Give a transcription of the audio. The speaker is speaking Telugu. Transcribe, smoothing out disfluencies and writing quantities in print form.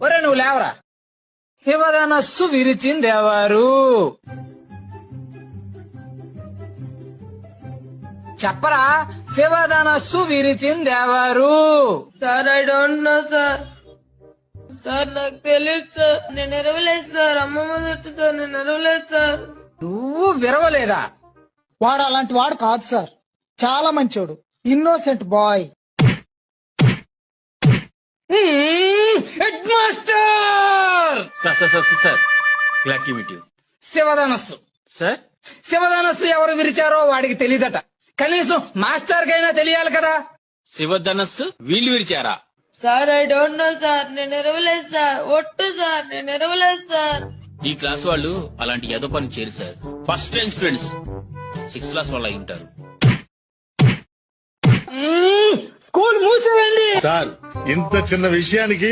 ఒరే నువ్వు లేవరా. శివధనస్సు విరిచిందెవరు? చెప్పరా, శివధనస్సు విరిచిందెవరు? Sir I don't know sir. Sir నాకు తెలియదు సార్. నేను ఎరవలేదు సార్. అమ్మమ్మ చుట్టూ సార్. నేను ఎరవలేదు సార్. నువ్వు విరవలేదా? వాడు అలాంటి వాడు కాదు సార్, చాలా మంచోడు, innocent boy. Head master. Sir glad to meet you. శివధనస్సు సార్ శివధనస్సు ఎవరు విరిచారో వాడికి తెలియదట. కనీసం మాస్టర్ కైనా తెలియాలి కదా. శివధనస్సు వీళ్ళు విరిచారా? Sir I don't know sir. నేను ఎరవలేదు సార్. ఒట్టు సార్. నేను ఎరవలేదు సార్. ఈ క్లాస్ వాళ్ళు అలాంటి ఏదో పని చేయరు sir. First time students 6th class వాళ్ళు అయి ఉంటారు. స్కూల్ మూసివేయండి. సార్ ఇంత చిన్న విషయానికి